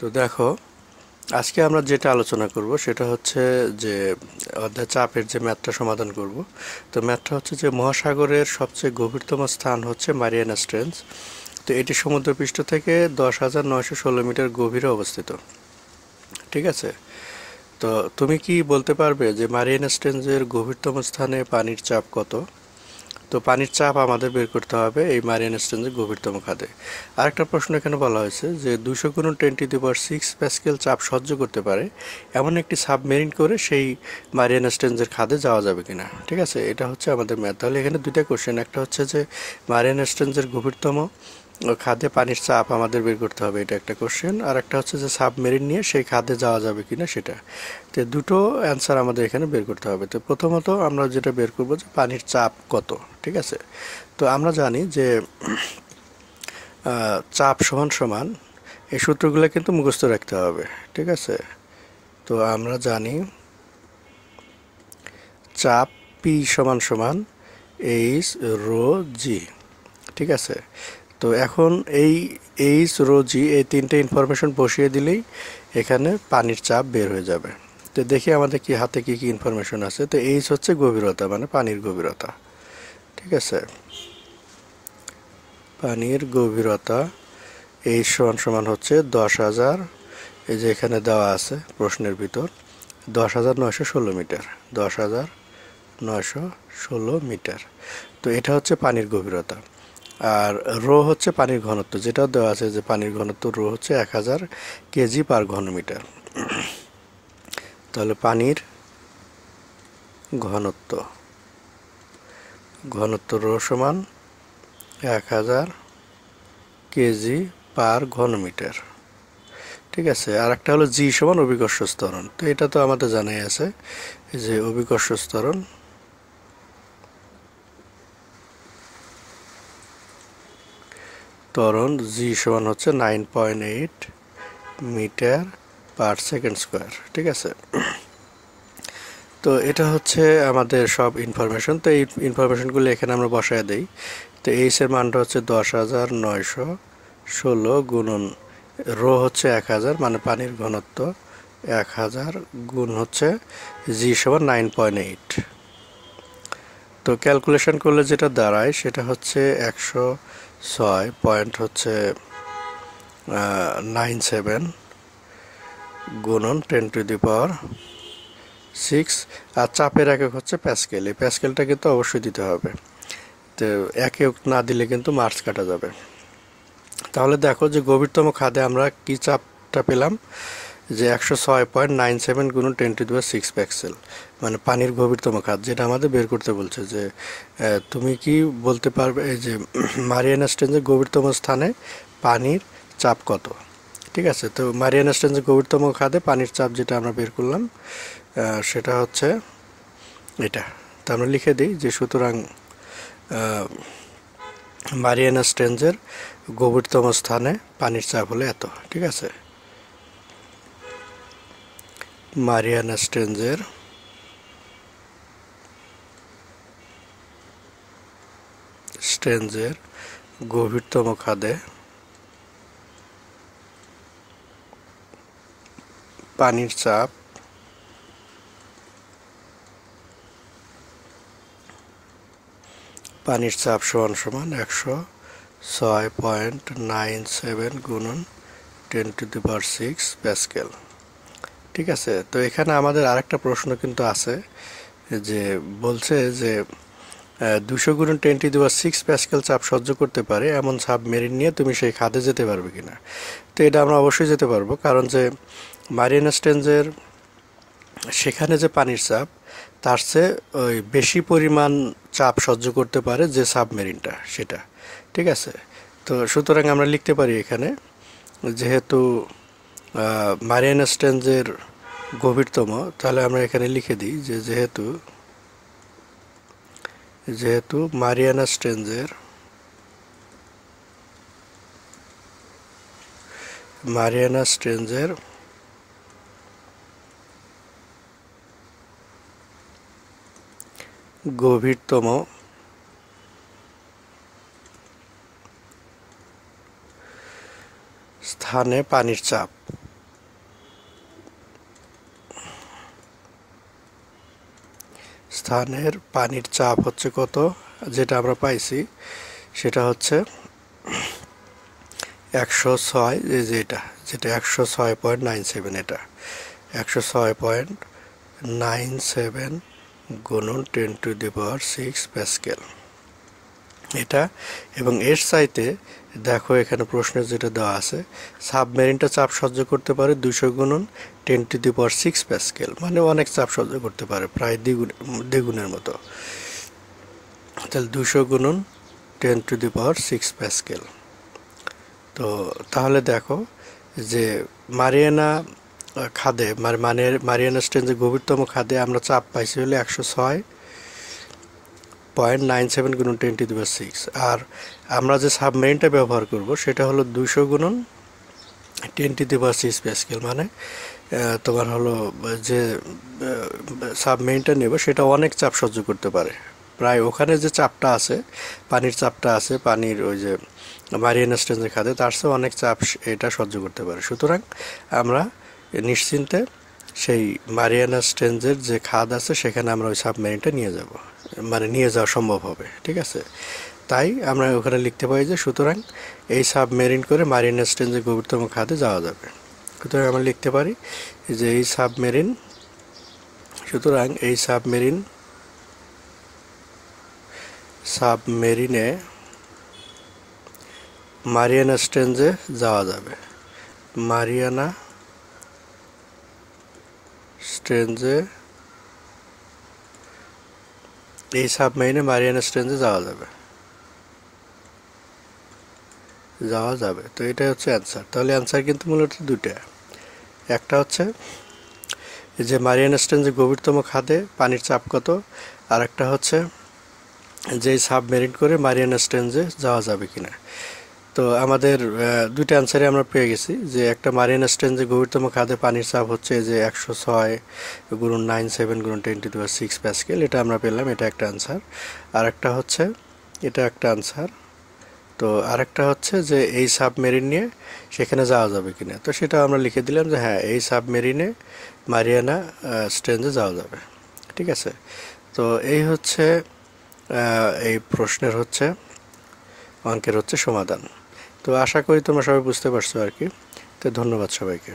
তো দেখো, আজকে আমরা যেটা আলোচনা করব সেটা হচ্ছে যে অধ্যায় চাপের যে ম্যাথটা সমাধান করব। তো ম্যাথটা হচ্ছে যে মহাসাগরের সবচেয়ে গভীরতম স্থান হচ্ছে মারিয়ানা ট্রেঞ্চ। তো এটি সমুদ্রপৃষ্ঠ থেকে 10,916 মিটার গভীরে অবস্থিত। ঠিক আছে। তো তুমি কি বলতে পারবে যে মারিয়ানা ট্রেঞ্চের গভীরতম স্থানে পানির চাপ কত? তো পানির চাপ আমাদের বের করতে হবে এই মারিয়ানা ট্রেঞ্চের গভীরতম খাদে। আরেকটা প্রশ্ন এখানে বলা হয়েছে যে 200 × 10⁻⁶ প্যাসকেল চাপ সহ্য করতে পারে এমন একটি সাবমেরিন করে সেই মারিয়ানা ট্রেঞ্চের খাদে যাওয়া যাবে কিনা। ঠিক আছে, এটা হচ্ছে আমাদের ম্যাথ। তাহলে এখানে দুইটা কোশ্চেন, একটা হচ্ছে যে মারিয়ানা ট্রেঞ্চের গভীরতম খাদে পানির চাপ আমাদের বের করতে হবে, এটা একটা কোশ্চেন। আর একটা হচ্ছে যে সাবমেরিন নিয়ে সেই খাদে যাওয়া যাবে কিনা সেটা। তো দুটো অ্যান্সার আমাদের এখানে বের করতে হবে। তো প্রথমত আমরা যেটা বের করব যে পানির চাপ কত। ঠিক আছে। তো আমরা জানি যে চাপ সমান সমান এই সূত্রগুলো কিন্তু মুখস্থ রাখতে হবে। ঠিক আছে। তো আমরা জানি চাপ পি সমান সমান এইচ রো জি। ঠিক আছে। তো এখন এই এইচ রো জি এই তিনটে ইনফরমেশন বসিয়ে দিলেই এখানে পানির চাপ বের হয়ে যাবে। তো দেখি আমাদের কি হাতে কি কি ইনফরমেশন আছে। তো এইচ হচ্ছে গভীরতা, মানে পানির গভীরতা। ঠিক আছে, পানির গভীরতা এইচ সমান সমান হচ্ছে 10,000, এই যে এখানে দেওয়া আছে প্রশ্নের ভিতর, 10,916 মিটার। 10,916 মিটার। তো এটা হচ্ছে পানির গভীরতা। আর রো হচ্ছে পানির ঘনত্ব, যেটাও দেওয়া আছে যে পানির ঘনত্ব রো হচ্ছে 1000 কেজি পার ঘনমিটার। তাহলে পানির ঘনত্ব ঘনত্ব রো সমান 1000 কেজি পার ঘনমিটার। ঠিক আছে। আর একটা হলো জি সমান অভিকর্ষ ত্বরণ। তো এটা তো আমাদের জানাই আছে যে অভিকর্ষ ত্বরণ জি সমান হচ্ছে 9.8 মিটার পার সেকেন্ড স্কোয়ার। ঠিক আছে। তো এটা হচ্ছে আমাদের সব ইনফরমেশন। তো এই ইনফরমেশনগুলো এখানে আমরা বসায় দেই। তো এইচ এর মানটা হচ্ছে 10,916 গুণন রো হচ্ছে 1000, মানে পানির ঘনত্ব 1000 গুণ হচ্ছে জি সমান 9.8। তো ক্যালকুলেশন করলে যেটা দাঁড়ায় সেটা হচ্ছে 106 পয়েন্ট হচ্ছে 97 গুণন 10⁻6। আর চাপের একক হচ্ছে প্যাসকেল। এই প্যাসকেলটা কিন্তু অবশ্যই দিতে হবে। তো একক না দিলে কিন্তু মার্কস কাটা যাবে। তাহলে দেখো যে গভীরতম খাদে আমরা কি চাপটা পেলাম, যে 106.97 গুণন 10⁻6 প্যাসকেল, মানে পানির গভীরতম খাদ, যেটা আমাদের বের করতে বলছে। যে তুমি কি বলতে পারবে যে মারিয়ানা ট্রেঞ্চের গভীরতম স্থানে পানির চাপ কত? ঠিক আছে। তো মারিয়ানা ট্রেঞ্চের গভীরতম খাদে পানির চাপ যেটা আমরা বের করলাম সেটা হচ্ছে এটা। তো আমরা লিখে দিই যে সুতরাং মারিয়ানা ট্রেঞ্চের গভীরতম স্থানে পানির চাপ হলো এত। ঠিক আছে। মারিয়ানা ট্রেঞ্চের গভীরতম খাদে পানির চাপ সমান সমান 106.97 গুণন 10⁻6 প্যাসকেল। ঠিক আছে। তো এখানে আমাদের আরেকটা প্রশ্ন কিন্তু আছে, যে বলছে যে 200 × 10⁻6 প্যাসকেল চাপ সহ্য করতে পারে এমন সাবমেরিন নিয়ে তুমি সেই খাদে যেতে পারবে কিনা। তো এটা আমরা অবশ্যই যেতে পারবো, কারণ যে মারিয়ানা ট্রেঞ্চের সেখানে যে পানির চাপ তার চেয়ে ওই বেশি পরিমাণ চাপ সহ্য করতে পারে যে সাবমেরিনটা সেটা। ঠিক আছে। তো সুতরাং আমরা লিখতে পারি এখানে, যেহেতু মারিয়ানা ট্রেঞ্চের গভীরতম, তাহলে আমরা এখানে লিখে দিই যে যেহেতু মারিয়ানা ট্রেঞ্চের গভীরতম স্থানে পানির চাপ স্থানের পানির চাপ হচ্ছে কত, যেটা আমরা পাইছি সেটা হচ্ছে 106, যেটা 106.97, এটা 106.97 গুণন 10⁶ প্যাসকেল এটা। এবং এর চাইতে দেখো এখানে প্রশ্নে যেটা দেওয়া আছে, সাবমেরিনটা চাপ সহ্য করতে পারে 200 গুণন 10⁶ প্যাসকেল, মানে অনেক চাপ সহ্য করতে পারে, প্রায় দ্বিগুণের মতো। তাহলে 200 গুণন 10⁶ প্যাসকেল। তো তাহলে দেখো যে মারিয়ানা খাদে, মারিয়ানা স্ট্রেঞ্জের গভীরতম খাদে আমরা চাপ পাইছি হলে 106.97 গুণন 10⁶। আর আমরা যে সাবমেরিনটা ব্যবহার করব সেটা হলো 200 গুণন 10⁶ প্যাসকেল, মানে তোমার হলো যে সাবমেরিনটা নেব সেটা অনেক চাপ সহ্য করতে পারে, প্রায় ওখানে যে চাপটা আছে, পানির চাপটা আছে, পানির ওই যে মারিয়ানা স্ট্রেঞ্জের খাদে, তার চেয়ে অনেক চাপ এটা সহ্য করতে পারে। সুতরাং আমরা নিশ্চিন্তে সেই মারিয়ানা স্ট্রেঞ্জের যে খাদ আছে সেখানে আমরা ওই সাবমেরিনটা নিয়ে যাব, মানে নিয়ে যাওয়া সম্ভব হবে, ঠিক আছে। তাই আমরা ওখানে লিখতে পারি যে সুতরাং এই সাবমেরিন করে মারিয়ানা স্ট্রেঞ্জের গভীরতম খাদে যাওয়া যাবে। সুতরাং আমরা লিখতে পারি যে এই সাবমেরিনে মারিয়ানা স্ট্রেঞ্জে যাওয়া যাবে, মারিয়ানা স্ট্রেঞ্জে, এই সাবমেরিনে মারিয়ানা স্ট্রেঞ্জে যাওয়া যাবে। তো এটাই হচ্ছে অ্যান্সার। তাহলে অ্যান্সার কিন্তু মূলত দুটা, একটা হচ্ছে যে মারিয়ানা স্ট্রেঞ্জের গভীরতম খাদে পানির চাপ কত, আর একটা হচ্ছে যে সাবমেরিন করে মারিয়ানা স্ট্রেঞ্জে যাওয়া যাবে কিনা। তো আমাদের দুইটা অ্যান্সারে আমরা পেয়ে গেছি, যে একটা মারিয়ানা স্ট্রেঞ্জের গভীরতম খাদে পানির চাপ হচ্ছে যে 106 গুণন 97 গুণন 10⁶ প্যাসকেল, এটা আমরা পেলাম, এটা একটা অ্যান্সার। আর একটা হচ্ছে এটা একটা অ্যান্সার। তো আরেকটা হচ্ছে যে এই সাবমেরিন নিয়ে সেখানে যাওয়া যাবে কিনা, তো সেটা আমরা লিখে দিলাম যে হ্যাঁ এই সাবমেরিনে মারিয়ানা স্ট্রেঞ্জে যাওয়া যাবে, ঠিক আছে। তো এই হচ্ছে এই প্রশ্নের হচ্ছে অঙ্কের হচ্ছে সমাধান। তো আশা করি তোমরা সবাই বুঝতে পারছো আর কি। তো ধন্যবাদ সবাইকে।